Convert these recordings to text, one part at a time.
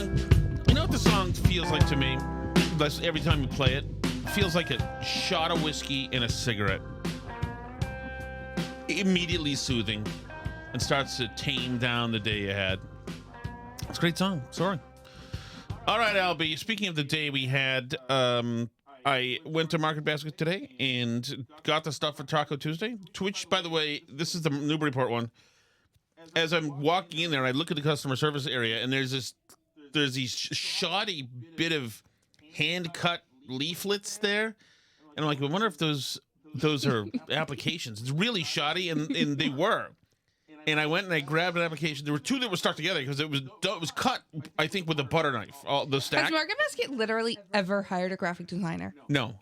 song. You know what the song feels like to me? Every time you play it, it feels like a shot of whiskey and a cigarette. Immediately soothing and starts to tame down the day you had. It's a great song. Sorry. All right, Albie. Speaking of the day we had, I went to Market Basket today and got the stuff for Taco Tuesday. Which, by the way, this is the Newburyport one. As I'm walking in there, I look at the customer service area, and there's these shoddy bit of hand-cut leaflets there, and I'm like, I wonder if those are applications. It's really shoddy, and they were. And I went and I grabbed an application. There were two that were stuck together because it was cut, I think, with a butter knife. All the stack. Has Market Basket literally ever hired a graphic designer? No.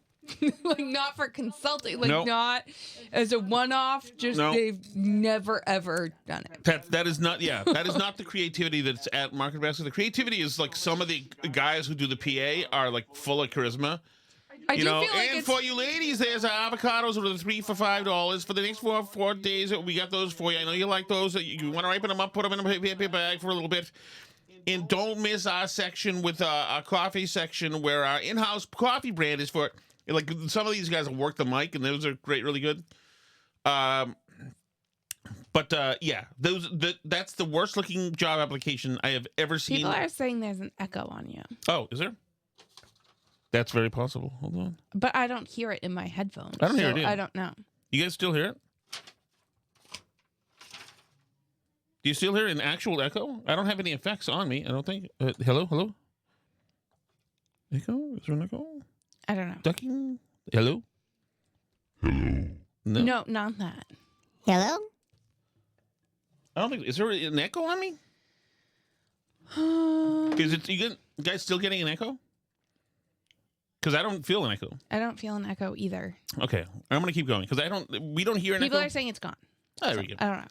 Like, not for consulting, like, Nope. Not as a one-off, just Nope. They've never, ever done it. That is not the creativity that's at Market Basket. The creativity is like some of the guys who do the PA are like full of charisma. I do feel like and for you ladies, there's avocados that are 3 for $5 for the next four days. We got those for you. I know you like those. You want to ripen them up, put them in a paper bag for a little bit. And don't miss our section with our coffee section where our in-house coffee brand is for. Like, some of these guys will work the mic, and those are great, really good. Yeah, that's the worst looking job application I have ever seen. People are saying there's an echo on you. Oh, is there? That's very possible. Hold on. But I don't hear it in my headphones. I don't hear it either. I don't know. You guys still hear it? Do you still hear an actual echo? I don't have any effects on me, I don't think. Hello? Echo? Is there an echo? I don't know. Ducking? Hello? No, not that. Hello? I don't think. Is there an echo on me? Is it you guys still getting an echo? Because I don't feel an echo. I don't feel an echo either. Okay, I'm gonna keep going because we don't hear an People echo. are saying it's gone. Oh, there we go. I don't know.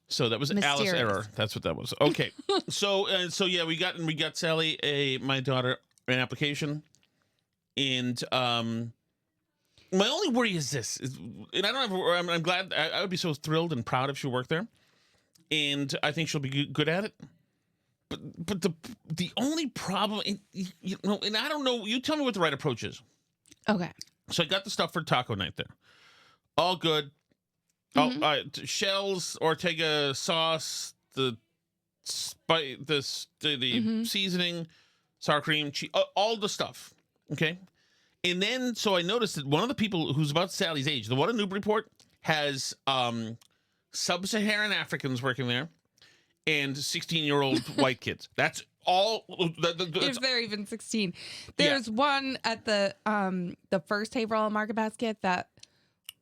So that was Alice Mysterious. error. That's what that was. Okay. so yeah, we got Sally my daughter an application, and my only worry is this, and I don't have. I'm glad. I would be so thrilled and proud if she worked there, and I think she'll be good at it. But the only problem, and I don't know. You tell me what the right approach is. Okay. So I got the stuff for taco night there. All good. Mm-hmm. Shells, Ortega sauce, the seasoning, sour cream, cheese, all the stuff. Okay. And then, so I noticed that one of the people who's about Sally's age, the one in Newburyport, has sub-Saharan Africans working there and 16-year-old white kids. That's all. If they're even 16. There's one at the first table on Market Basket that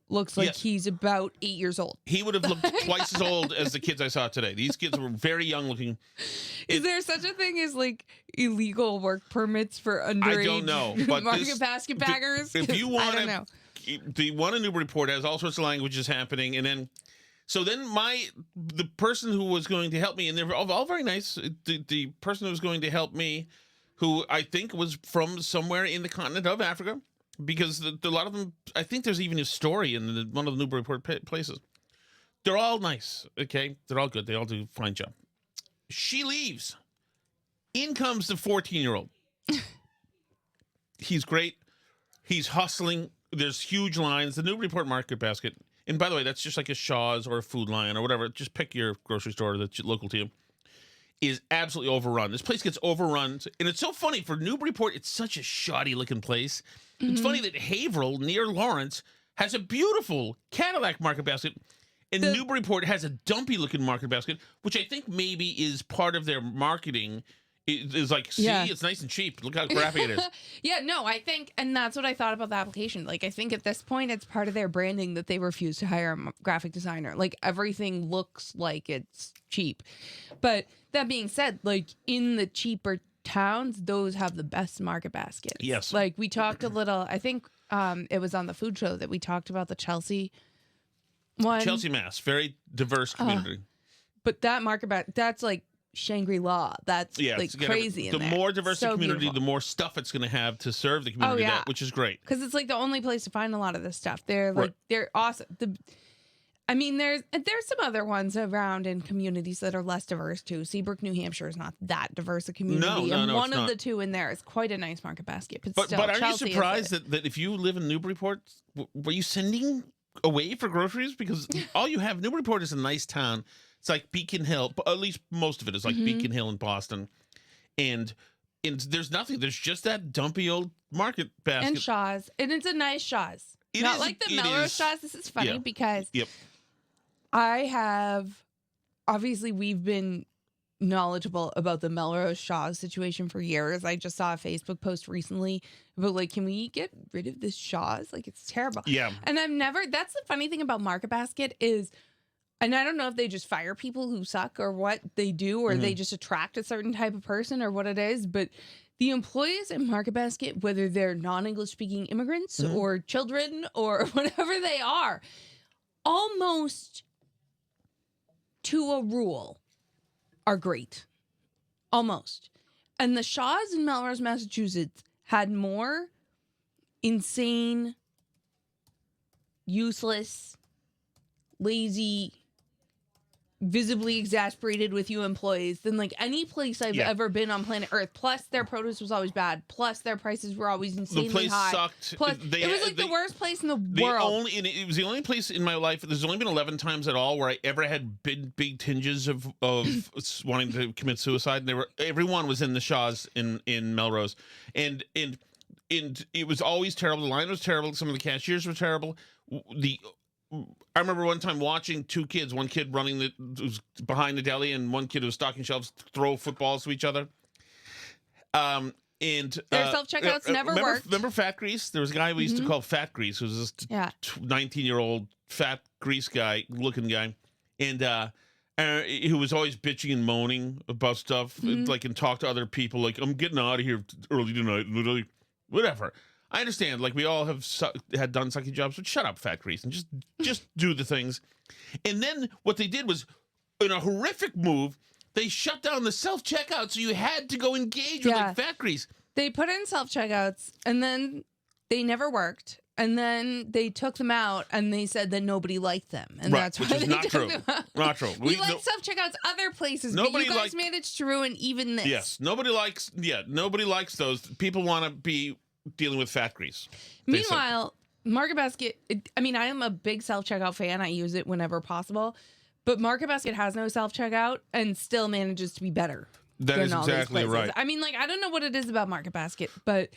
looks like he's about 8 years old. He would have looked twice as old as the kids I saw today. These kids were very young looking. Is there such a thing as like illegal work permits for underage I don't know, but Market Basket baggers? If you want I don't know. The one in Newburyport has all sorts of languages happening, and then the person who was going to help me, and they're all very nice. The person who was going to help me, who I think was from somewhere in the continent of Africa, because a lot of them, I think there's even a story in one of the Newburyport places. They're all nice, okay? They're all good. They all do a fine job. She leaves. In comes the 14-year-old. He's great. He's hustling. There's huge lines. The Newburyport Market Basket. And by the way, that's just like a Shaw's or a Food Lion or whatever. Just pick your grocery store that's local to you. Is absolutely overrun. This place gets overrun. And it's so funny. For Newburyport, it's such a shoddy-looking place. Mm-hmm. It's funny that Haverhill, near Lawrence, has a beautiful Cadillac Market Basket. And Newburyport has a dumpy-looking Market Basket, which I think maybe is part of their marketing. It's like, it's nice and cheap. Look how graphic it is. Yeah, no, I think, and that's what I thought about the application. Like, I think at this point, it's part of their branding that they refuse to hire a graphic designer. Like, everything looks like it's cheap. But that being said, like, in the cheaper towns, those have the best Market Baskets. Yes. Like, we talked a little, I think it was on the food show that we talked about the Chelsea one. Chelsea, Mass. Very diverse community. But that Market Basket, that's like Shangri-La. That's like crazy. The more diverse the community, the more stuff it's going to have to serve the community, which is great. Because it's like the only place to find a lot of this stuff. They're like they're awesome. I mean, there's some other ones around in communities that are less diverse too. Seabrook, New Hampshire is not that diverse a community, and one of the two in there is quite a nice market basket. But still, but are Chelsea you surprised that if you live in Newburyport, were you sending away for groceries? Because all you have, Newburyport is a nice town. It's like Beacon Hill, at least most of it is like Beacon Hill in Boston, and there's nothing. There's just that dumpy old market basket and Shaw's, and it's a nice Shaw's. Not like the Melrose Shaw's. This is funny because I have, obviously we've been knowledgeable about the Melrose Shaw's situation for years. I just saw a Facebook post recently about like, can we get rid of this Shaw's? Like, it's terrible. Yeah. And that's the funny thing about Market Basket is, and I don't know if they just fire people who suck or what they do, or they just attract a certain type of person or what it is, but the employees at Market Basket, whether they're non-English speaking immigrants or children or whatever they are, almost to a rule are great. Almost. And the Shaws in Melrose, Massachusetts had more insane, useless, lazy, visibly exasperated with you employees than like any place I've ever been on planet Earth. Plus their produce was always bad. Plus their prices were always insanely the place high. Sucked. Plus it was like the worst place in the world. It was the only place in my life. There's only been 11 times at all where I ever had big tinges of wanting to commit suicide. And everyone was in the Shaws in Melrose, and it was always terrible. The line was terrible. Some of the cashiers were terrible. I remember one time watching two kids, one kid running was behind the deli, and one kid who was stocking shelves, throw footballs to each other. And their self-checkouts never worked. Remember Fat Grease? There was a guy we used to call Fat Grease, who was this 19-year-old fat grease guy, looking guy, and who was always bitching and moaning about stuff, like, and talk to other people, like, I'm getting out of here early tonight, literally, whatever. I understand, like, we all have had done sucky jobs, but shut up, Fat Grease, and just do the things. And then what they did was, in a horrific move, they shut down the self-checkout, so you had to go engage with, like, Fat Grease. They put in self-checkouts, and then they never worked. And then they took them out, and they said that nobody liked them, and that's why they took them out. Not true. We like self-checkouts other places, but you guys managed to ruin even this. Yes, nobody likes those. People want to be dealing with Fat Grease. Meanwhile, Market Basket, I am a big self-checkout fan. I use it whenever possible. But Market Basket has no self-checkout and still manages to be better. That is exactly right. I don't know what it is about Market Basket, but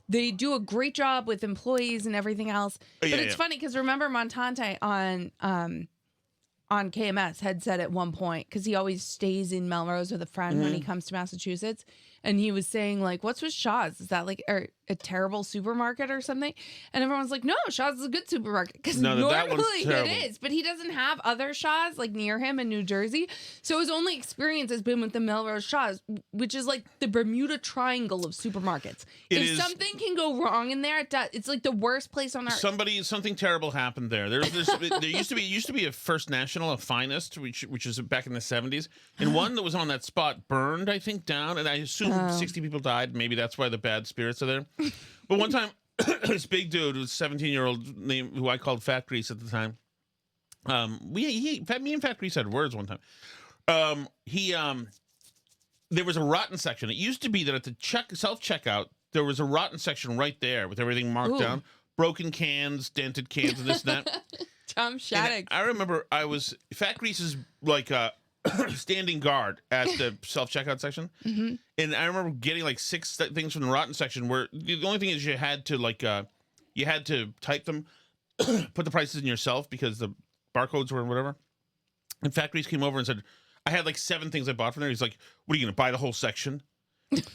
they do a great job with employees and everything else. But it's funny because remember Montante on KMS had said at one point, because he always stays in Melrose with a friend when he comes to Massachusetts, and he was saying, like, what's with Shaw's? Is that like a terrible supermarket or something? And everyone's like, no, Shaw's is a good supermarket, because normally it is, but he doesn't have other Shaw's like near him in New Jersey, so his only experience has been with the Melrose Shaw's, which is like the Bermuda Triangle of supermarkets. If something can go wrong in there, it's like the worst place on earth. Something terrible happened there. There used to be a First National, a Finest, which is back in the 70s, and one that was on that spot burned, I think, down, and I assume 60 people died. Maybe that's why the bad spirits are there. But one time, this big dude, was 17-year-old name, who I called Fat Grease at the time. Me and Fat Grease had words one time. There was a rotten section. It used to be that at the self-checkout, there was a rotten section right there with everything marked down. Broken cans, dented cans, and this and that. Tom Shattuck. I remember Fat Grease's like standing guard at the self-checkout section. And I remember getting like 6 things from the rotten section where the only thing is you had to type them, put the prices in yourself because the barcodes were whatever. And Fat Grease came over and said, I had like 7 things I bought from there. He's like, what are you going to buy the whole section?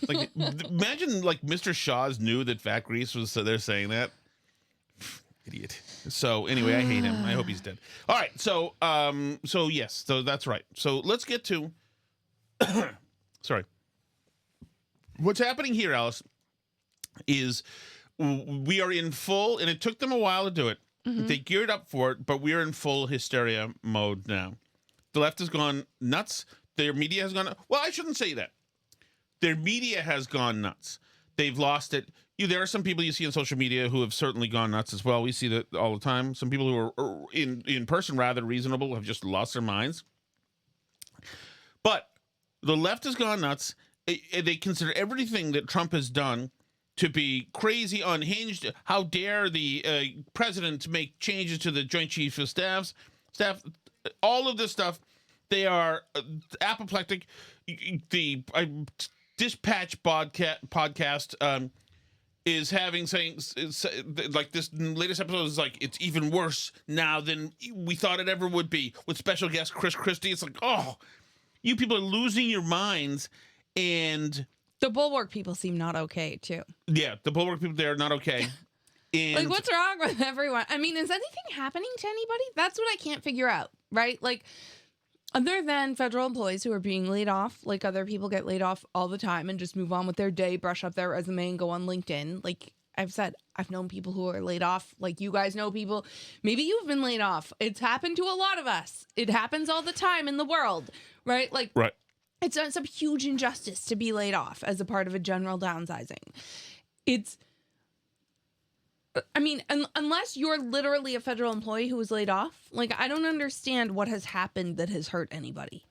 Like, imagine like Mr. Shaw's knew that Fat Grease was there saying that. Idiot. So anyway, I hate him. I hope he's dead. All right. So yes. So that's right. So let's get to. Sorry. What's happening here, Alice, is we are in full, and it took them a while to do it. They geared up for it, but we are in full hysteria mode now. The left has gone nuts. Their media has gone. Well, I shouldn't say that. Their media has gone nuts. They've lost it. there are some people you see on social media who have certainly gone nuts as well. We see that all the time. Some people who are in person rather reasonable have just lost their minds. But the left has gone nuts. They consider everything that Trump has done to be crazy, unhinged. How dare the president make changes to the Joint Chiefs of Staff, all of this stuff. They are apoplectic. The Dispatch podcast is saying like this latest episode is like it's even worse now than we thought it ever would be with special guest Chris Christie. It's like, oh, you people are losing your minds. And the Bulwark people seem not okay too. Yeah, the Bulwark people, they're not okay. And like, what's wrong with everyone? I mean, is anything happening to anybody? That's what I can't figure out, right? Like, other than federal employees who are being laid off, like other people get laid off all the time and just move on with their day, brush up their resume, and go on LinkedIn. Like I've said, I've known people who are laid off. Like you guys know people. Maybe you've been laid off. It's happened to a lot of us. It happens all the time in the world, right? Like, right. It's some huge injustice to be laid off as a part of a general downsizing. I mean, unless you're literally a federal employee who was laid off, like, I don't understand what has happened that has hurt anybody.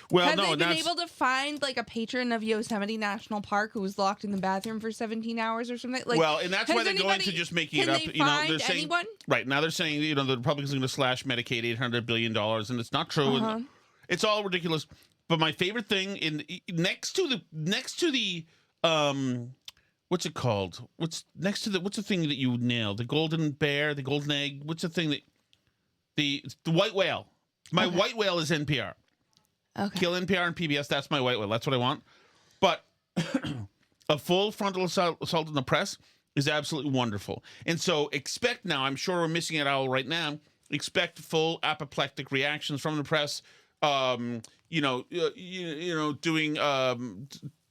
Well, Have they been able to find, like, a patron of Yosemite National Park who was locked in the bathroom for 17 hours or something? Like, well, and that's why they're going to just making it up. They're saying, anyone? Right, now they're saying, the Republicans are going to slash Medicaid $800 billion, and it's not true. Uh-huh. And it's all ridiculous. But my favorite thing next to the what's it called? What's the thing that you nail? The golden bear, the golden egg. What's the thing that the white whale? My white whale is NPR. Okay. Kill NPR and PBS. That's my white whale. That's what I want. But a full frontal assault on the press is absolutely wonderful. And so expect now. I'm sure we're missing it out right now. Expect full apoplectic reactions from the press.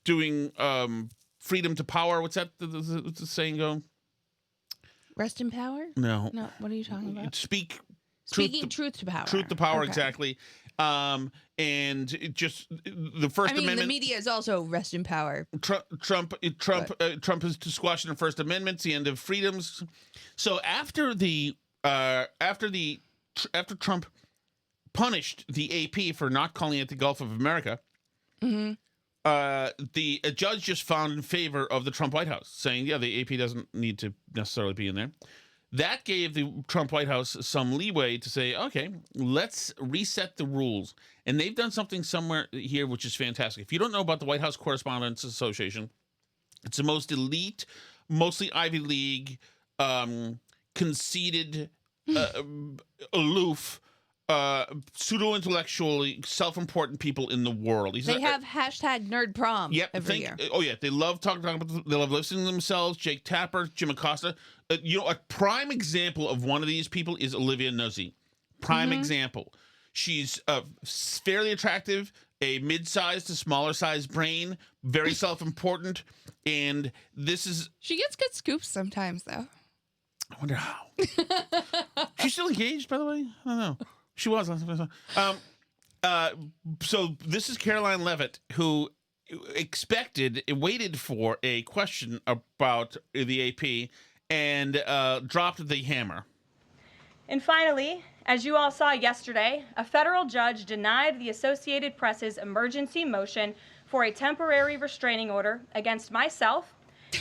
Doing freedom to power. What's that? What's the saying go? Rest in power? No. What are you talking about? Speaking truth to power. Truth to power, okay. Exactly. And it just the First Amendment. The media is also rest in power. Trump is squashing the First Amendment, the end of freedoms. So after Trump punished the AP for not calling it the Gulf of America, the judge just found in favor of the Trump White House, saying, yeah, the AP doesn't need to necessarily be in there. That gave the Trump White House some leeway to say, okay, let's reset the rules. And they've done something somewhere here which is fantastic. If you don't know about the White House Correspondents Association, it's the most elite, mostly Ivy League, conceited, aloof, pseudo-intellectually self-important people in the world. They have hashtag nerd prom every year. Oh yeah, they love talking about. They love listening to themselves. Jake Tapper, Jim Acosta. A prime example of one of these people is Olivia Nuzzi. Prime example. She's fairly attractive, a mid-sized to smaller-sized brain, very self-important, and this is. She gets good scoops sometimes, though. I wonder how. She's still engaged, by the way. I don't know. She was. So this is Caroline Leavitt, who waited for a question about the AP and dropped the hammer. And finally, as you all saw yesterday, a federal judge denied the Associated Press's emergency motion for a temporary restraining order against myself,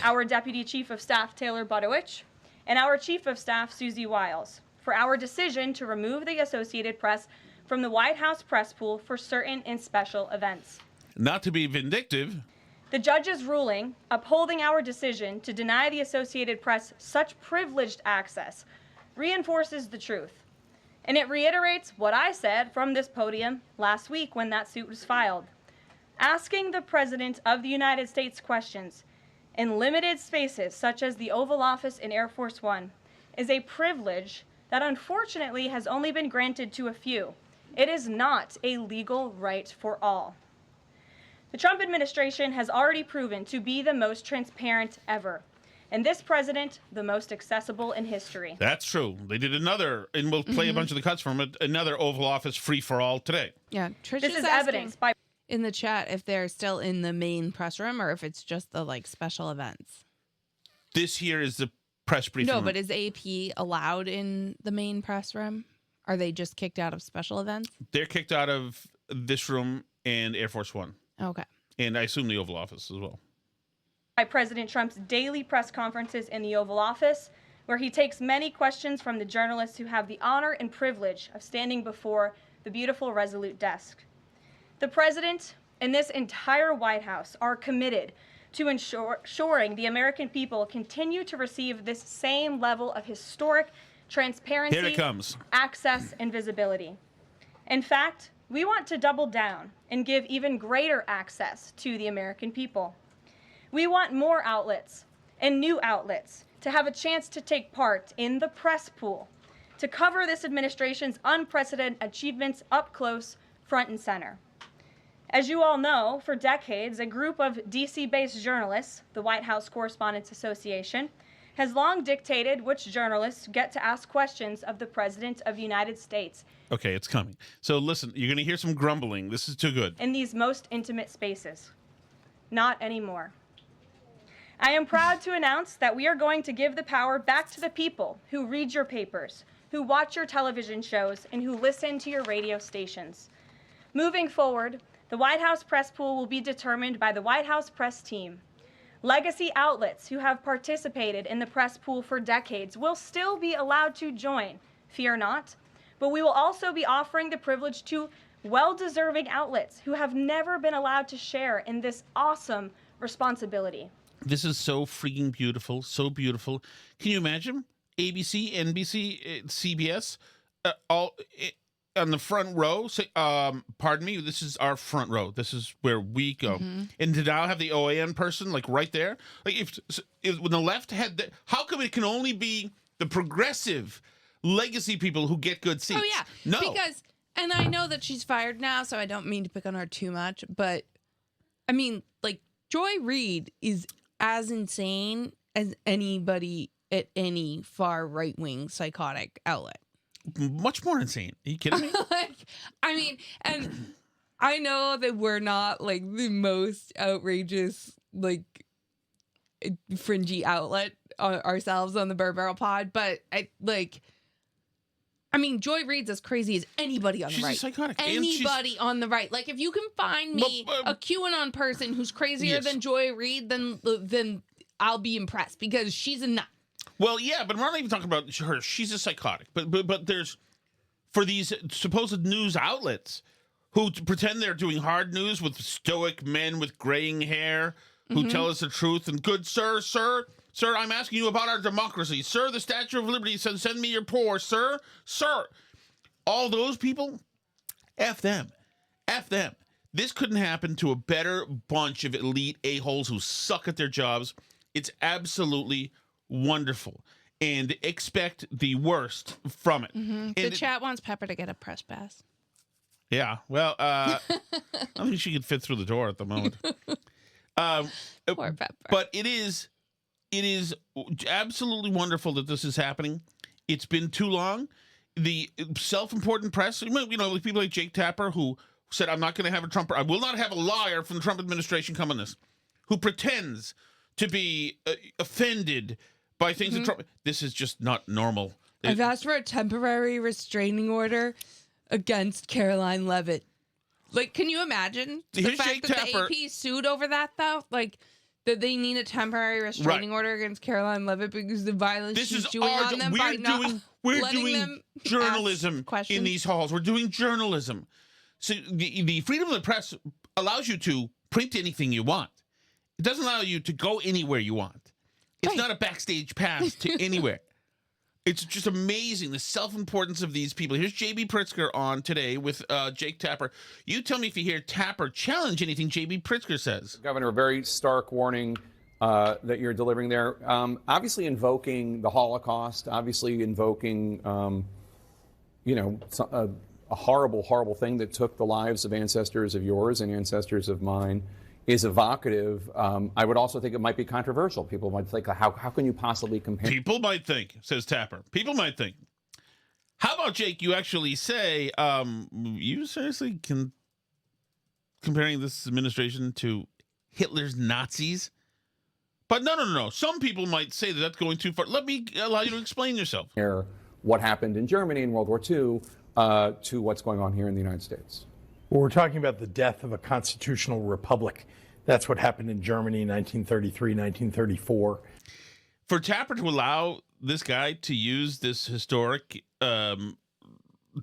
our Deputy Chief of Staff, Taylor Budowich, and our Chief of Staff, Susie Wiles, for our decision to remove the Associated Press from the White House press pool for certain and special events. Not to be vindictive. The judge's ruling, upholding our decision to deny the Associated Press such privileged access, reinforces the truth. And it reiterates what I said from this podium last week when that suit was filed. Asking the President of the United States questions in limited spaces such as the Oval Office in Air Force One is a privilege that unfortunately has only been granted to a few. It is not a legal right for all. The Trump administration has already proven to be the most transparent ever, and this president, the most accessible in history. That's true. They did another, and we'll play a bunch of the cuts from it, another Oval Office free-for-all today. Yeah, Trish this is evidenced by in the chat if they're still in the main press room or if it's just the special events. This here is the press briefing No, room. but is AP allowed in the main press room? Are they just kicked out of special events? They're kicked out of this room and Air Force One. Okay. And I assume the Oval Office as well. By President Trump's daily press conferences in the Oval Office, where he takes many questions from the journalists who have the honor and privilege of standing before the beautiful Resolute desk. The president and this entire White House are committed to ensuring the American people continue to receive this same level of historic transparency, Here it comes. access, and visibility. In fact, we want to double down and give even greater access to the American people. We want more outlets and new outlets to have a chance to take part in the press pool, to cover this administration's unprecedented achievements up close, front and center. As you all know, for decades, a group of DC-based journalists, the White House Correspondents Association, has long dictated which journalists get to ask questions of the President of the United States. Okay, it's coming. So listen, you're going to hear some grumbling. This is too good. In these most intimate spaces. Not anymore. I am proud to announce that we are going to give the power back to the people who read your papers, who watch your television shows, and who listen to your radio stations. Moving forward, the White House press pool will be determined by the White House press team. Legacy outlets who have participated in the press pool for decades will still be allowed to join, fear not, but we will also be offering the privilege to well-deserving outlets who have never been allowed to share in this awesome responsibility. This is so freaking beautiful, so beautiful. Can you imagine? ABC, NBC, CBS, all on the front row. Say, pardon me, this is our front row. This is where we go. And to now have the OAN person like right there. Like if when the left had the, how come it can only be the progressive legacy people who get good seats? Oh, yeah. No. Because, and I know that she's fired now, so I don't mean to pick on her too much, but I mean, like, Joy Reid is as insane as anybody at any far right-wing psychotic outlet. Much more insane. Are you kidding me? Like, I mean, and I know that we're not like the most outrageous, like, fringy outlet ourselves on the Burr Barrel Pod, but I mean, Joy Reid's as crazy as anybody on the She's right. a psychotic. Anybody on the right. Like, if you can find me a QAnon person who's crazier Yes. than Joy Reid, then I'll be impressed because she's a nut. Well, yeah, but we're not even talking about her. She's a psychotic. But there's, for these supposed news outlets who pretend they're doing hard news with stoic men with graying hair who tell us the truth. And good sir, I'm asking you about our democracy. Sir, the Statue of Liberty says, send me your poor, sir. All those people, F them. F them. This couldn't happen to a better bunch of elite a-holes who suck at their jobs. It's absolutely wonderful. And expect the worst from it. The chat wants Pepper to get a press pass. Yeah, well, I don't think she could fit through the door at the moment. Poor Pepper. But it is absolutely wonderful that this is happening. It's been too long. The self-important press, you know, people like Jake Tapper, who said, I'm not going to have a Trump, I will not have a liar from the Trump administration come on this, who pretends to be offended by things that Trump, this is just not normal. I've asked for a temporary restraining order against Caroline Levitt. Like, can you imagine the Here's fact Jake that Tapper. the AP sued over that, though? Like, that they need a temporary restraining order against Caroline Levitt because the violence This she's is doing our on them by not we're letting doing them journalism ask questions. in these halls. We're doing journalism. So the freedom of the press allows you to print anything you want. It doesn't allow you to go anywhere you want. It's Right. not a backstage pass to anywhere. It's just amazing, the self-importance of these people. Here's J.B. Pritzker on today with Jake Tapper. You tell me if you hear Tapper challenge anything J.B. Pritzker says. Governor, a very stark warning that you're delivering there. Obviously invoking the Holocaust, obviously invoking, a horrible, horrible thing that took the lives of ancestors of yours and ancestors of mine is evocative. I would also think it might be controversial. People might think, how can you possibly compare? People might think, says Tapper. People might think. How about, Jake, you actually say, you seriously comparing this administration to Hitler's Nazis? But no. Some people might say that that's going too far. Let me allow you to explain yourself. What happened in Germany in World War II to what's going on here in the United States. Well, we're talking about the death of a constitutional republic. That's what happened in Germany in 1933, 1934. For Tapper to allow this guy to use this historic,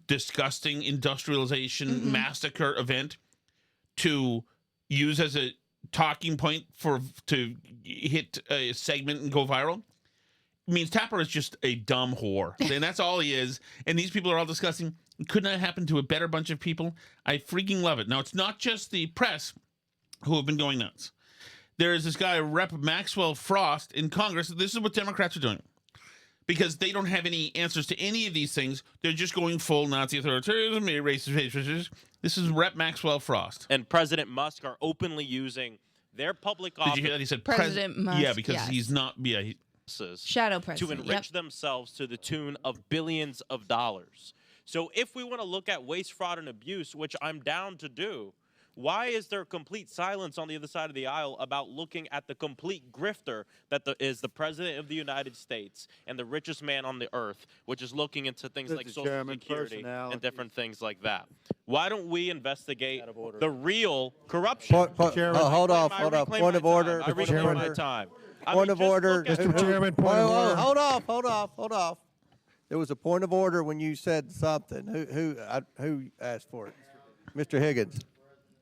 disgusting industrialization massacre event to use as a talking point to hit a segment and go viral means Tapper is just a dumb whore. And that's all he is. And these people are all discussing, couldn't that happen to a better bunch of people? I freaking love it. Now, it's not just the press who have been going nuts. There is this guy, Rep. Maxwell Frost, in Congress. This is what Democrats are doing. Because they don't have any answers to any of these things. They're just going full Nazi authoritarianism, racist. This is Rep. Maxwell Frost. And President Musk are openly using their public office. Did you hear that? He said President Musk. Yeah, because he's not. Yeah, shadow president. To enrich themselves to the tune of billions of dollars. So if we want to look at waste, fraud, and abuse, which I'm down to do, why is there complete silence on the other side of the aisle about looking at the complete grifter that is the President of the United States and the richest man on the earth, which is looking into things like Social Security and different things like that? Why don't we investigate the real corruption? Hold off. Point of order. I reclaim my time. Point of order. Mr. Chairman, point of order. Hold off. There was a point of order when you said something. Who asked for it? Mr. Higgins,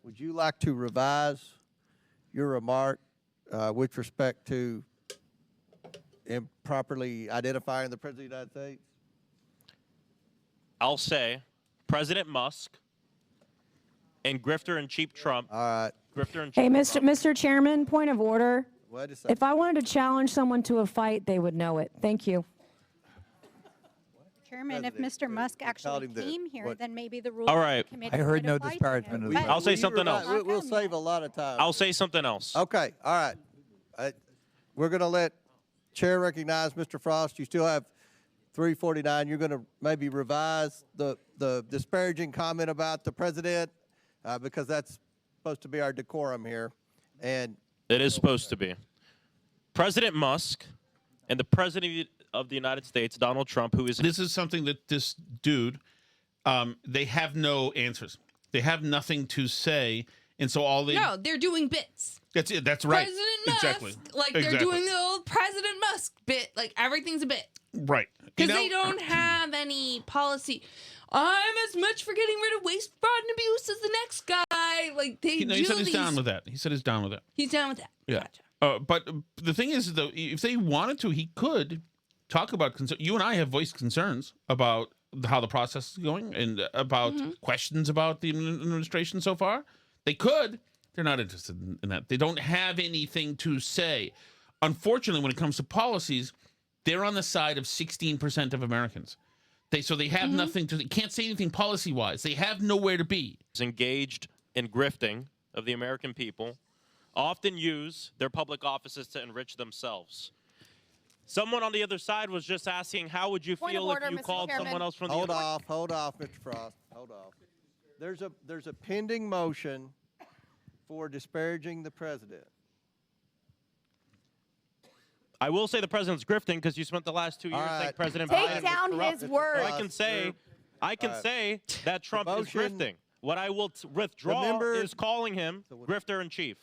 would you like to revise your remark with respect to improperly identifying the President of the United States? I'll say President Musk and grifter and cheap Trump. All right. Grifter and cheap Hey, Trump. Mr. Chairman, point of order. Wait a second. If I wanted to challenge someone to a fight, they would know it. Thank you. Chairman, if Mr. Musk actually came here, then maybe the rules All right. committee I heard would no apply to disparagement him. of the But- I'll say something else. We'll save a lot of time. I'll say something else. Okay. All right. We're going to let Chair recognize Mr. Frost. You still have 3:49. You're going to maybe revise the disparaging comment about the president because that's supposed to be our decorum here. And It is supposed to be. President Musk and the President of the United States, Donald Trump, who is... This is something that this dude, they have no answers. They have nothing to say. And so all they... No, they're doing bits. That's it. That's right. President Musk. Exactly. Like, they're doing the old President Musk bit. Like, everything's a bit. Right. Because they don't have any policy. I'm as much for getting rid of waste, fraud, and abuse as the next guy. Like, they do he said he's these... down with that. He said he's down with that. He's down with that. Yeah. Gotcha. But the thing is, though, if they wanted to, he could talk about you and I have voiced concerns about how the process is going and about questions about the administration so far. They could. They're not interested in that. They don't have anything to say. Unfortunately, when it comes to policies, they're on the side of 16% of Americans. So they have nothing to. They can't say anything policy-wise. They have nowhere to be. Engaged in grifting of the American people, often use their public offices to enrich themselves. Someone on the other side was just asking, how would you feel if you called someone else from the other? Hold off, Mr. Frost. Hold off. There's a pending motion for disparaging the president. I will say the president's grifting because you spent the last 2 years saying President Biden Take down was corrupt. his words. I can say that Trump is grifting. What I will withdraw is calling him grifter in chief.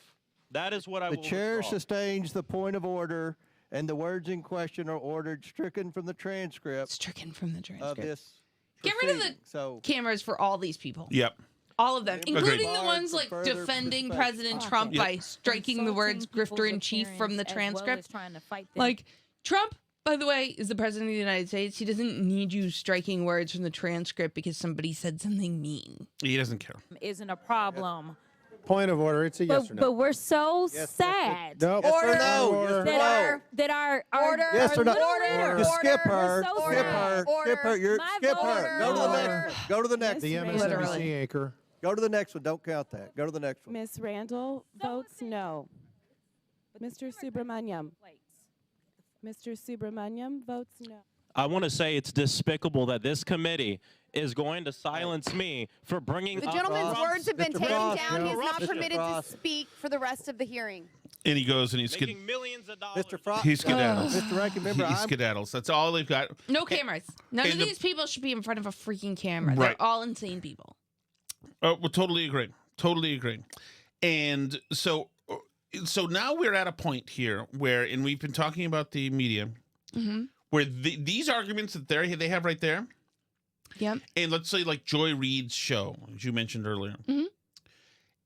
That is what I will The chair withdraw. sustains the point of order, and the words in question are ordered stricken from the transcript. Stricken from the Of transcript. this. Get rid of proceeding. So cameras for all these people. Yep. All of them, including the Barred ones for like further defending perspective. President Trump by striking the words grifter in chief from the transcript. Like, Trump, by the way, is the president of the United States. He doesn't need you striking words from the transcript because somebody said something mean. He doesn't care. Isn't a problem. Point of order. It's a yes or no. But we're so sad No. Yes or no? that Yes our Yes or no? little Just skip her. We're so Skip sad. her. Skip her. Skip her. Go to the next. Go to the next. The one. MSNBC anchor. Go to the next one. Don't count that. Go to the next one. Ms. Randall votes no. Mr. Subramaniam. Mr. Subramaniam votes no. I want to say it's despicable that this committee is going to silence me for bringing The up gentleman's Trump's words have been Mr. taken Frost, down. He is not Mr. permitted to Frost. speak for the rest of the hearing. And he goes and he's making millions of dollars. Mr. Frost, he skedaddles. Mr. Ranking Member, He skedaddles. That's all they've got. No cameras. None of and the- these people should be in front of a freaking camera. Right. They're all insane people. Oh, well, totally agree. Totally agree. And so now we're at a point here where, and we've been talking about the media, where these arguments that they have right there, Yep. and let's say like Joy Reid's show, as you mentioned earlier,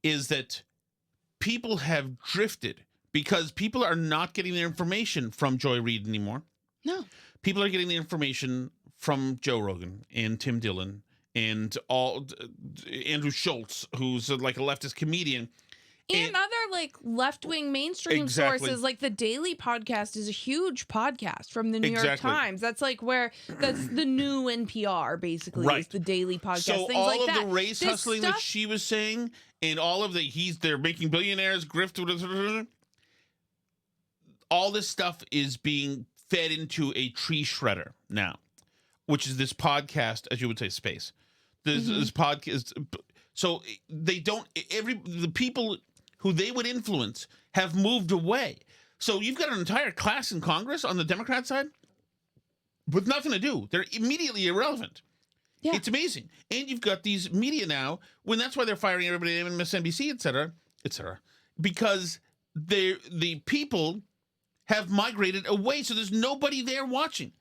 is that people have drifted because people are not getting their information from Joy Reid anymore. No. People are getting the information from Joe Rogan and Tim Dillon and all Andrew Schultz, who's like a leftist comedian. And other like left-wing mainstream sources, like the Daily Podcast is a huge podcast from the New York Times. That's like that's the new NPR, basically, is the Daily Podcast. So things all like of that. the race hustling that she was saying, and all of they're making billionaires, grift, all this stuff is being fed into a tree shredder now, which is this podcast, as you would say, space. This podcast. So the people who they would influence have moved away. So you've got an entire class in Congress on the Democrat side with nothing to do. They're immediately irrelevant. Yeah. It's amazing. And you've got these media now, that's why they're firing everybody at MSNBC, et cetera, because the people have migrated away, so there's nobody there watching.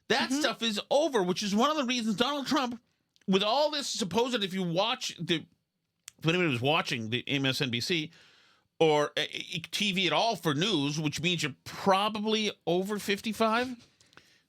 That stuff is over, which is one of the reasons Donald Trump, with all this supposed, if anybody was watching the MSNBC or TV at all for news, which means you're probably over 55.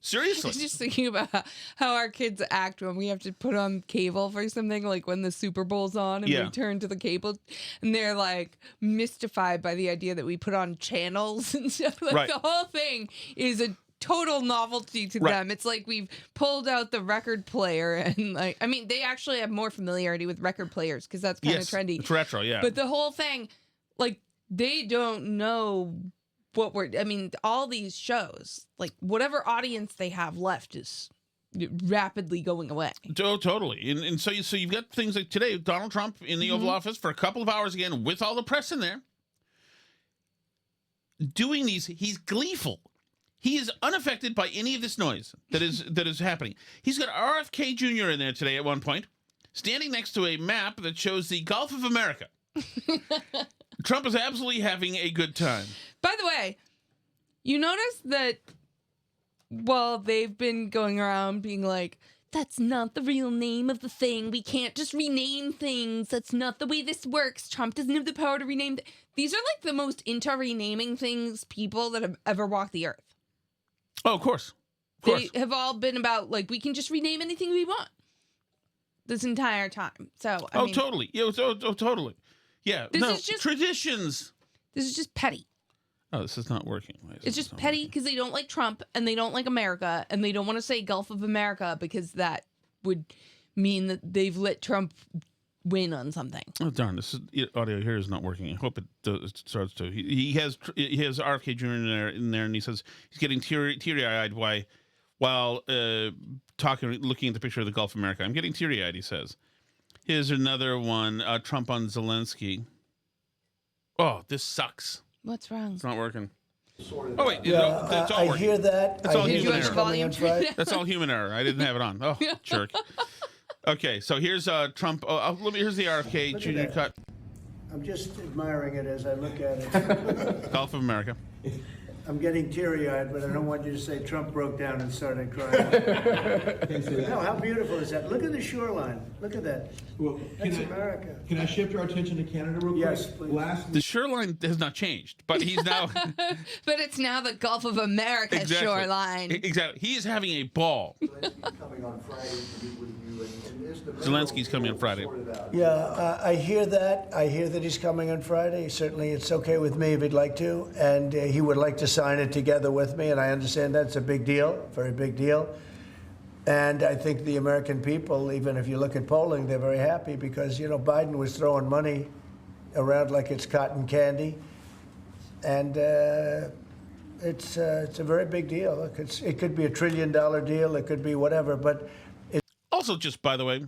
Seriously. I was just thinking about how our kids act when we have to put on cable for something, like when the Super Bowl's on and we turn to the cable, and they're like mystified by the idea that we put on channels and stuff. Like the whole thing is a total novelty to them. It's like we've pulled out the record player, and like, I mean, they actually have more familiarity with record players because that's kind of trendy. It's retro, yeah. But the whole thing, like, they don't know all these shows, like whatever audience they have left is rapidly going away. Totally. And so you've got things like today, Donald Trump in the Oval Office for a couple of hours again with all the press in there. Doing these, he's gleeful. He is unaffected by any of this noise that is happening. He's got RFK Jr. in there today at one point, standing next to a map that shows the Gulf of America. Trump is absolutely having a good time. By the way, you notice that they've been going around being like, that's not the real name of the thing. We can't just rename things. That's not the way this works. Trump doesn't have the power to rename. These are like the most into renaming things people that have ever walked the earth. Oh, of course. They have all been about, like, we can just rename anything we want this entire time. So, I mean, totally. Yeah, totally. Yeah, this is just traditions. This is just petty. Oh, this is not working. It's just petty because they don't like Trump and they don't like America and they don't want to say Gulf of America because that would mean that they've let Trump win on something. Oh, darn. This audio here is not working. I hope it starts to. He has RFK Jr. in there, and he says he's getting teary-eyed while looking at the picture of the Gulf of America. I'm getting teary-eyed, he says. Here's another one, Trump on Zelensky. Oh, this sucks. What's wrong? It's not working. Oh, wait. Yeah, it's all I working. hear that. It's all hear human that error. coming on Friday. That's all human error. I didn't have it on. Oh, jerk. Okay, so here's Trump. Here's the RFK Jr. cut. I'm just admiring it as I look at it. Gulf of America. I'm getting teary-eyed, but I don't want you to say Trump broke down and started crying. No, how beautiful is that? Look at the shoreline. Look at that. Well, That's America. Can I shift our attention to Canada real quick? Yes, please. The shoreline has not changed, but he's now. But it's now the Gulf of America shoreline. Exactly. He is having a ball. Coming on Friday to meet with you, Zelensky's coming on Friday. Yeah, I hear that. I hear that he's coming on Friday. Certainly, it's okay with me if he'd like to, and he would like to sign it together with me, and I understand that's a big deal, very big deal. And I think the American people, even if you look at polling, they're very happy because, Biden was throwing money around like it's cotton candy, and it's a very big deal. Look, it could be $1 trillion deal, it could be whatever, but. Also, just by the way,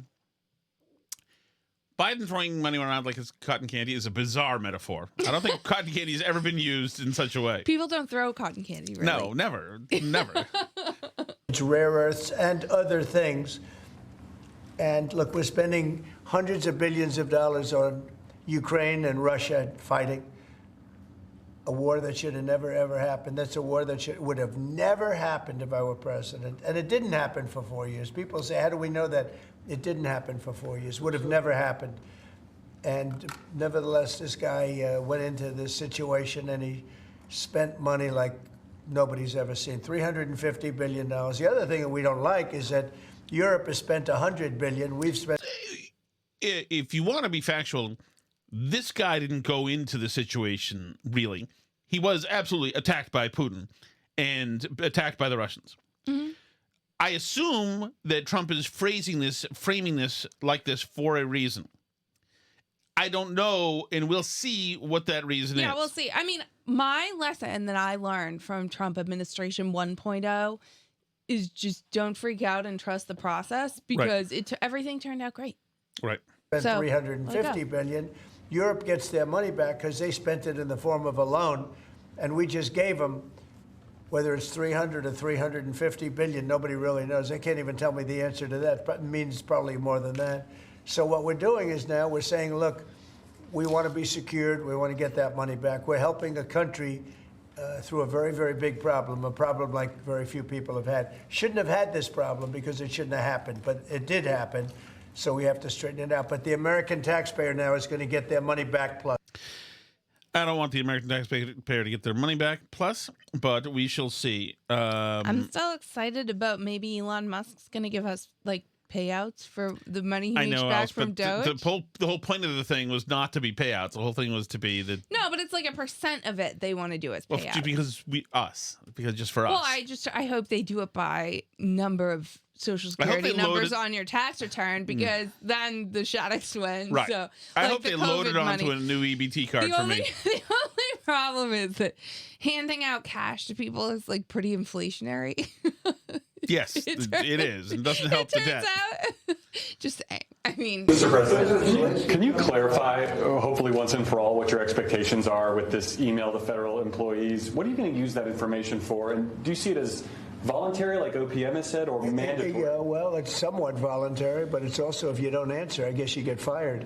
Biden throwing money around like it's cotton candy is a bizarre metaphor. I don't think cotton candy has ever been used in such a way. People don't throw cotton candy, really. No, never. Never. It's rare earths and other things. And look, we're spending hundreds of billions of dollars on Ukraine and Russia fighting a war that should have never, ever happened. That's a war that would have never happened if I were president. And it didn't happen for 4 years. People say, how do we know that? It didn't happen for 4 years. Would have never happened. And nevertheless, this guy went into this situation and he spent money like nobody's ever seen. $350 billion. The other thing that we don't like is that Europe has spent $100 billion. We've spent... If you want to be factual, this guy didn't go into the situation, really. He was absolutely attacked by Putin and attacked by the Russians. Mm-hmm. I assume that Trump is framing this like this for a reason. I don't know, and we'll see what that reason is. Yeah, we'll see. I mean, my lesson that I learned from Trump administration 1.0 is just don't freak out and trust the process, because everything turned out great. Right. Spent $350 billion. Europe gets their money back because they spent it in the form of a loan, and we just gave them, whether it's 300 or 350 billion, nobody really knows. They can't even tell me the answer to that, but it means probably more than that. So what we're doing is now we're saying, look, we want to be secured. We want to get that money back. We're helping a country through a very, very big problem, a problem like very few people have had. Shouldn't have had this problem because it shouldn't have happened, but it did happen. So we have to straighten it out. But the American taxpayer now is going to get their money back plus. I don't want the American taxpayer to get their money back plus, but we shall see. I'm still excited about maybe Elon Musk's going to give us like payouts for the money he makes back from Doge. The whole point of the thing was not to be payouts. The whole thing was to be the... No, but it's like 1% of it they want to do as payouts. Because just for us. Well, I hope they do it by number of Social Security numbers on your tax return, because then the Shaddix wins. Right. So, I hope they load it onto a new EBT card for me. The only problem is that handing out cash to people is like pretty inflationary. Yes, it is. It doesn't help the debt. Just saying. I mean, Mr. President, can you clarify, hopefully once and for all, what your expectations are with this email to federal employees? What are you going to use that information for? And do you see it as voluntary, like OPM has said, or mandatory? Yeah, well, it's somewhat voluntary, but it's also, if you don't answer, I guess you get fired.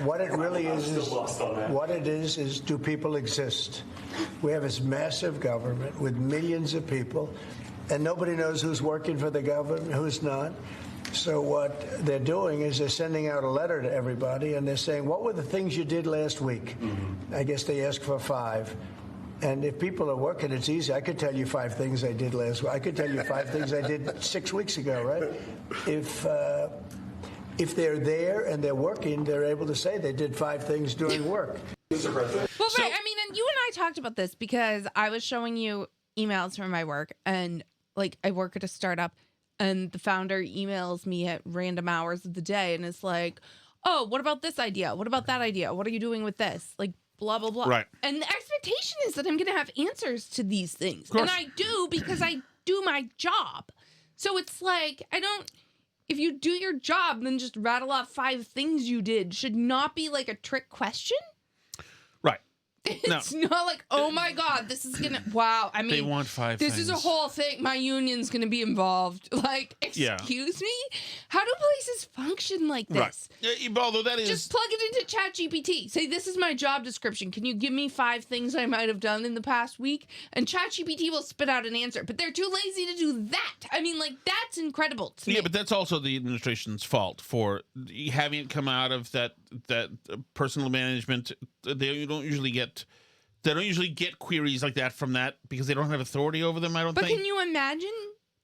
What it really is do people exist? We have this massive government with millions of people, and nobody knows who's working for the government, who's not. So what they're doing is they're sending out a letter to everybody, and they're saying, what were the things you did last week? Mm-hmm. I guess they ask for 5. And if people are working, it's easy. I could tell you 5 things I did last week. I could tell you 5 things I did 6 weeks ago, right? If they're there and they're working, they're able to say they did 5 things during work. Well, right. I mean, and you and I talked about this because I was showing you emails from my work, and like I work at a startup, and the founder emails me at random hours of the day, and it's like, oh, what about this idea? What about that idea? What are you doing with this? Like, blah, blah, blah. Right. And the expectation is that I'm going to have answers to these things. And I do, because I do my job. So it's like, if you do your job, then just rattle off 5 things you did should not be like a trick question. Right. It's not like, oh my God, this is going to, wow. I mean, they want 5 this things. is a whole thing. My union's going to be involved. Like, excuse me? How do places function like this? Right. Although that is... Just plug it into ChatGPT. Say, this is my job description. Can you give me 5 things I might have done in the past week? And ChatGPT will spit out an answer. But they're too lazy to do that. I mean, like, that's incredible to me. Yeah, but that's also the administration's fault for having it come out of that personal management. They don't usually get queries like that from that because they don't have authority over them, I don't think. But can you imagine?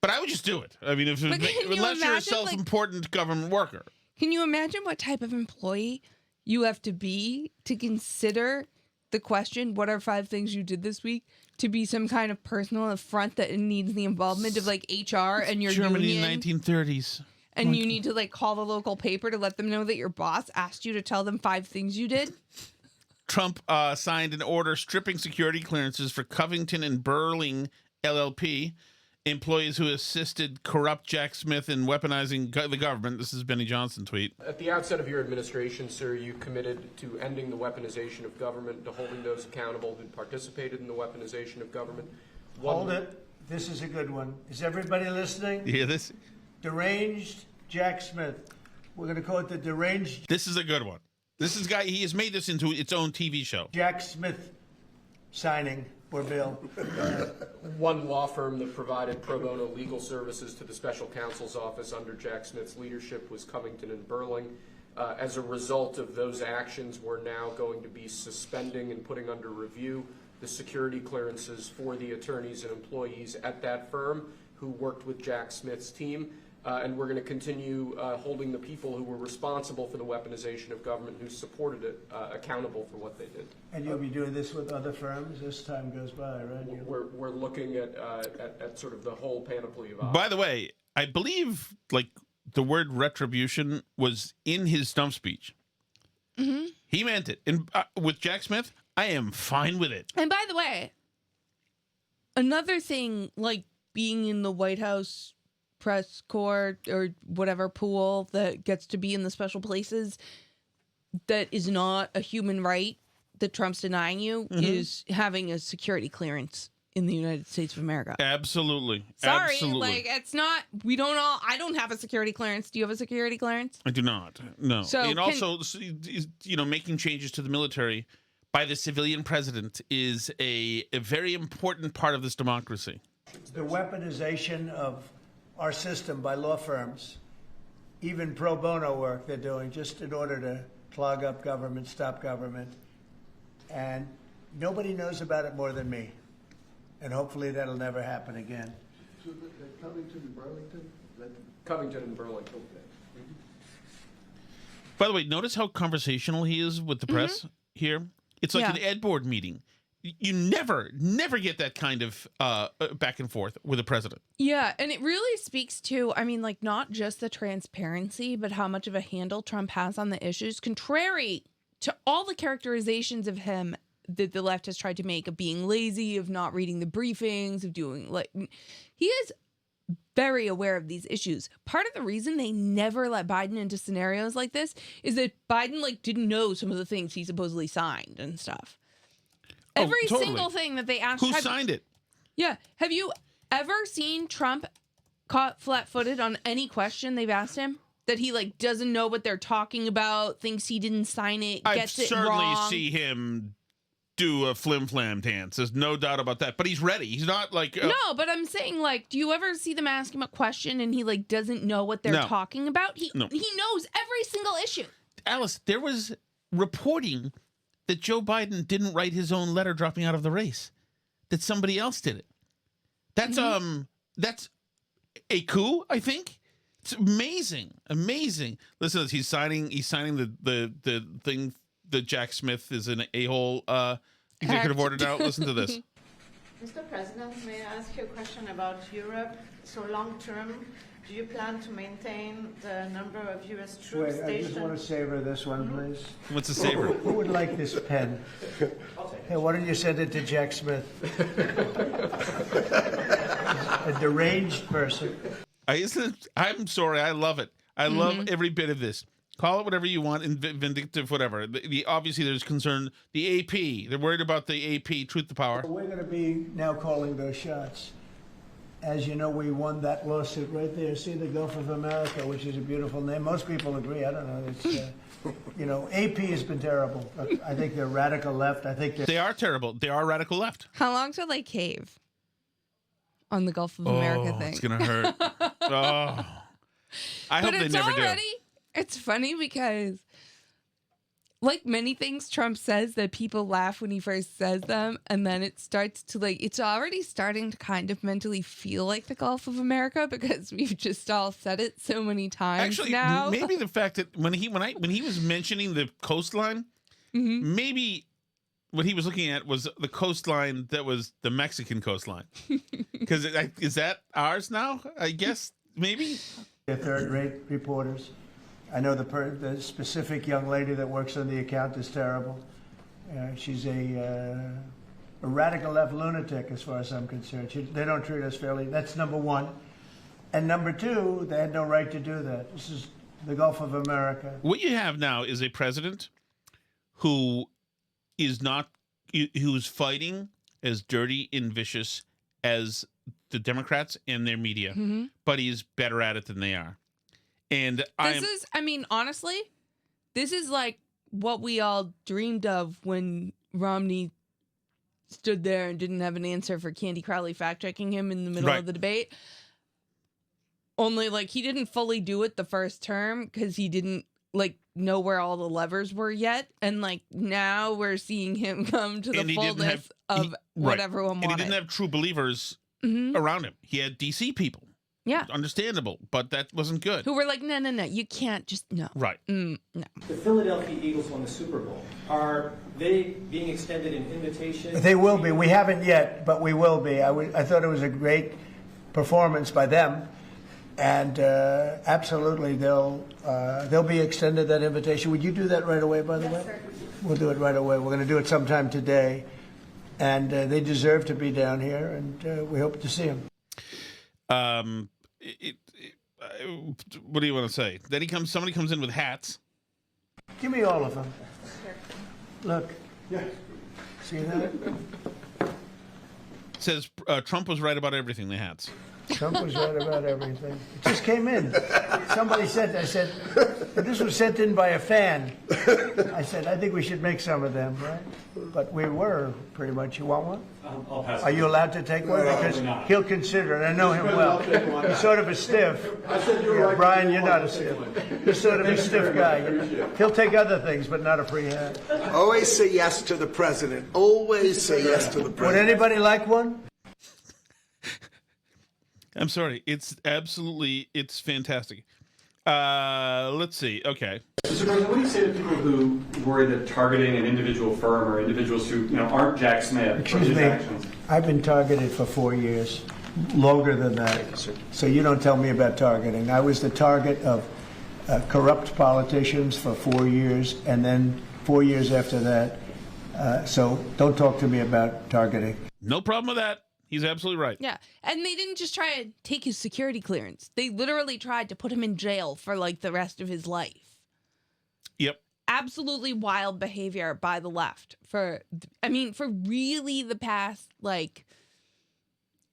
But I would just do it. I mean, unless you're a self-important government worker. Can you imagine what type of employee you have to be to consider the question, what are 5 things you did this week, to be some kind of personal affront that needs the involvement of like HR and your Germany union? in 1930s. And you need to like call the local paper to let them know that your boss asked you to tell them 5 things you did? Trump signed an order stripping security clearances for Covington and Burling LLP employees who assisted corrupt Jack Smith in weaponizing the government. This is Benny Johnson tweet. At the outset of your administration, sir, you committed to ending the weaponization of government, to holding those accountable who participated in the weaponization of government. Hold it. This is a good one. Is everybody listening? You hear this? Deranged Jack Smith. We're going to call it the deranged. This is a good one. This is guy. He has made this into its own TV show. Jack Smith signing for bill. One law firm that provided pro bono legal services to the special counsel's office under Jack Smith's leadership was Covington and Burling. As a result of those actions, we're now going to be suspending and putting under review the security clearances for the attorneys and employees at that firm who worked with Jack Smith's team. And we're going to continue holding the people who were responsible for the weaponization of government, who supported it, accountable for what they did. And you'll be doing this with other firms as time goes by, right? We're looking at sort of the whole panoply of options. By the way, I believe like the word retribution was in his stump speech. Mm-hmm. He meant it. And with Jack Smith, I am fine with it. And by the way, another thing, like being in the White House press corps or whatever pool that gets to be in the special places, that is not a human right that Trump's denying you, is having a security clearance in the United States of America. Absolutely. Sorry, Absolutely. like it's not, I don't have a security clearance. Do you have a security clearance? I do not. No. So and also, making changes to the military by the civilian president is a very important part of this democracy. The weaponization of our system by law firms, even pro bono work they're doing just in order to clog up government, stop government. And nobody knows about it more than me. And hopefully that'll never happen again. So Covington and Burlington? Covington and Burlington. By the way, notice how conversational he is with the press here? It's like an Ed board meeting. You never get that kind of back and forth with the president. Yeah, and it really speaks to, I mean, like, not just the transparency, but how much of a handle Trump has on the issues, contrary to all the characterizations of him that the left has tried to make, of being lazy, of not reading the briefings, of doing, like, he is very aware of these issues. Part of the reason they never let Biden into scenarios like this is that Biden, like, didn't know some of the things he supposedly signed and stuff. Every single thing that they asked. Who signed it? Yeah. Have you ever seen Trump caught flat-footed on any question they've asked him? That he, like, doesn't know what they're talking about, thinks he didn't sign it, gets it wrong? I certainly see him do a flim-flam dance. There's no doubt about that. But he's ready. He's not like... No, but I'm saying, like, do you ever see them ask him a question and he, like, doesn't know what they're talking about? He knows every single issue. Alice, there was reporting that Joe Biden didn't write his own letter dropping out of the race, that somebody else did it. That's a coup, I think. It's amazing. Listen, he's signing the thing that Jack Smith is an a-hole executive order now. Listen to this. Mr. President, may I ask you a question about Europe? So long term, do you plan to maintain the number of U.S. troops stationed? I just want to savor this one, please. What's a savor? Who would like this pen? Hey, why don't you send it to Jack Smith? A deranged person. I'm sorry. I love it. I love every bit of this. Call it whatever you want, vindictive, whatever. Obviously, there's concern. The AP, they're worried about the AP, truth to power. We're going to be now calling those shots. As you know, we won that lawsuit right there. See, the Gulf of America, which is a beautiful name. Most people agree. I don't know. It's, AP has been terrible. I think they're radical left. I think they are terrible. They are radical left. How long till they cave on the Gulf of America thing? It's going to hurt. I hope they never do. It's funny because, like many things Trump says, that people laugh when he first says them, and then it starts to, like, it's already starting to kind of mentally feel like the Gulf of America because we've just all said it so many times. Actually, now. Maybe the fact that when he was mentioning the coastline, maybe what he was looking at was the coastline that was the Mexican coastline. Because is that ours now? I guess maybe. They're third-rate reporters. I know the specific young lady that works on the account is terrible. She's a a radical left lunatic as far as I'm concerned. They don't treat us fairly. That's number one. And number two, they had no right to do that. This is the Gulf of America. What you have now is a president who is not, who's fighting as dirty and vicious as the Democrats and their media, but he's better at it than they are. And honestly, this is like what we all dreamed of when Romney stood there and didn't have an answer for Candy Crowley fact-checking him in the middle of the debate. Only, like, he didn't fully do it the first term because he didn't, like, know where all the levers were yet. And, like, now we're seeing him come to the fullness of what everyone wanted. And he didn't have true believers around him. He had DC people. Yeah. Understandable, but that wasn't good. Who were like, no, you can't just, no. Right. No. The Philadelphia Eagles won the Super Bowl. Are they being extended an invitation? They will be. We haven't yet, but we will be. I thought it was a great performance by them. And absolutely, they'll be extended that invitation. Would you do that right away, by the way? Sir. We'll do it right away. We're going to do it sometime today. And they deserve to be down here, and we hope to see them. What do you want to say? Then somebody comes in with hats. Give me all of them. Look. Yeah. See that? It says Trump was right about everything, the hats. Trump was right about everything. It just came in. Somebody said, I said, this was sent in by a fan. I said, I think we should make some of them, right? But we were, pretty much. You want one? I'll pass. Are you allowed to take one? Because he'll consider it. I know him well. He's sort of a stiff. I said you're right. Brian, you're not a stiff. You're sort of a stiff guy. He'll take other things, but not a free hat. Always say yes to the president. Always say yes to the president. Would anybody like one? I'm sorry. It's fantastic. Let's see. Okay. Mr. President, what do you say to people who worry that targeting an individual firm or individuals who aren't Jack Smith for his actions? I've been targeted for 4 years, longer than that. So you don't tell me about targeting. I was the target of corrupt politicians for 4 years, and then 4 years after that. So don't talk to me about targeting. No problem with that. He's absolutely right. Yeah. And they didn't just try to take his security clearance. They literally tried to put him in jail for like the rest of his life. Yep. Absolutely wild behavior by the left for really the past like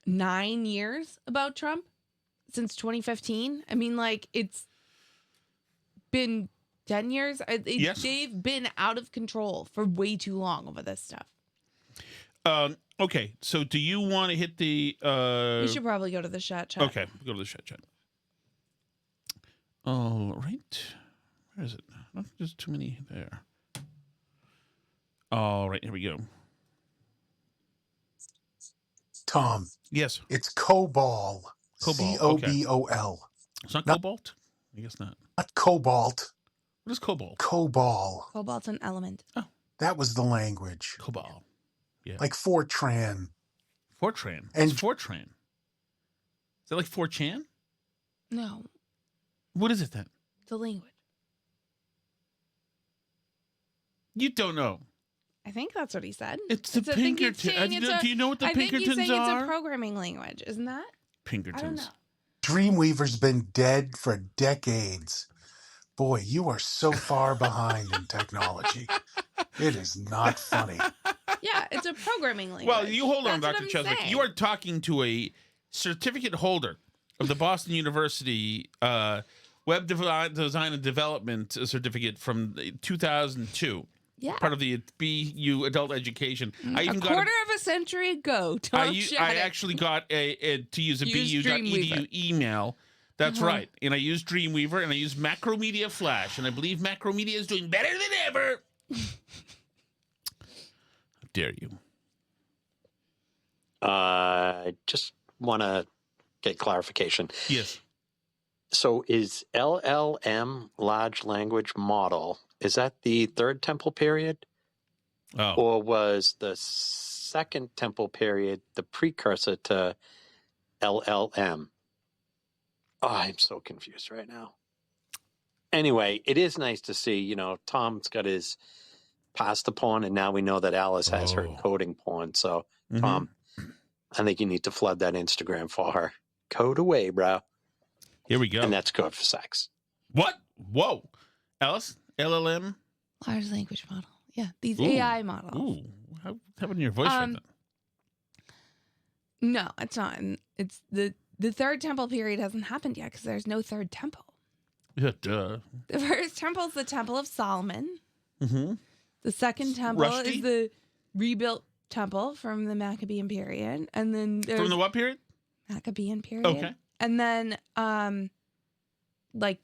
9 years about Trump since 2015. I mean, like it's been 10 years. Yes. They've been out of control for way too long over this stuff. Okay, so do you want to hit the... We should probably go to the chat. Okay, go to the chat. All right. Where is it? Oh, there's too many there. All right, here we go. Tom. Yes. It's COBOL. Cobol. COBOL. It's not cobalt? I guess not. Not cobalt. What is cobalt? COBOL. Cobalt's an element. Oh. That was the language. Cobol. Yeah. Like Fortran. Fortran. And it's Fortran. Is that like 4chan? No. What is it then? It's a language. You don't know. I think that's what he said. It's the Pinkerton. Do you know what the Pinkertons are? I think he's saying it's a programming language, isn't that? Pinkertons. I don't know. Dreamweaver's been dead for decades. Boy, you are so far behind in technology. It is not funny. Yeah, it's a programming language. Well, you hold on, That's Dr. what I'm Cheswick. saying. You are talking to a certificate holder of the Boston University Web Design and Development Certificate from 2002. Yeah. Part of the BU Adult Education. I even a quarter of a century ago. I actually got to use a BU.edu email. That's right. And I use Dreamweaver and I use Macromedia Flash. And I believe Macromedia is doing better than ever. How dare you? I just want to get clarification. Yes. So is LLM, large language model, is that the third temple period? Oh. Or was the second temple period the precursor to LLM? Oh, I'm so confused right now. Anyway, it is nice to see, Tom's got his pasta porn, and now we know that Alice has her coding porn. So, Tom, I think you need to flood that Instagram for her. Code away, bro. Here we go. And that's code for sex. What? Whoa. Alice? LLM? Large language model. Yeah, these AI models. Ooh, how having your voice right then? No, it's not. It's the third temple period hasn't happened yet because there's no third temple. Yeah, duh. The first temple is the Temple of Solomon. Mm-hmm. The second temple Rusty? is the rebuilt temple from the Maccabean period, and then there's From the what period? Maccabean period. Okay. And then, like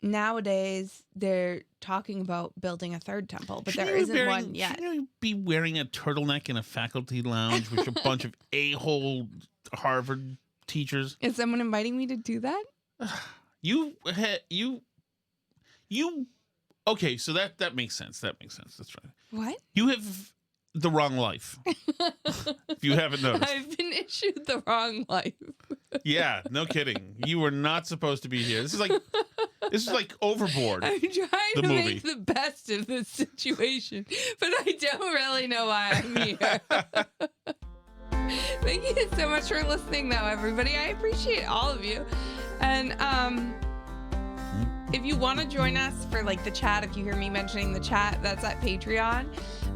nowadays, they're talking about building a third temple, but there isn't one yet. Shouldn't you be wearing a turtleneck in a faculty lounge with a bunch of a-hole Harvard teachers? Is someone inviting me to do that? Okay, so that makes sense. That makes sense. That's right. What? You have the wrong life. If you haven't noticed. I've been issued the wrong life. Yeah, no kidding. You were not supposed to be here. This is like Overboard. I'm trying the to movie. make the best of this situation, but I don't really know why I'm here. Thank you so much for listening, though, everybody. I appreciate all of you. And if you want to join us for like the chat, if you hear me mentioning the chat, that's at Patreon.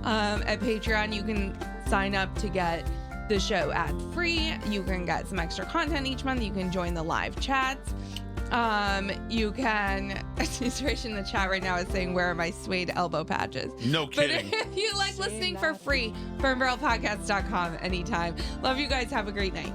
At Patreon, you can sign up to get the show ad-free. You can get some extra content each month. You can join the live chats. You can, Inspiration in the chat right now is saying, where are my suede elbow patches? No kidding. But if you like listening for free, burnbarrelpodcast.com anytime. Love you guys. Have a great night.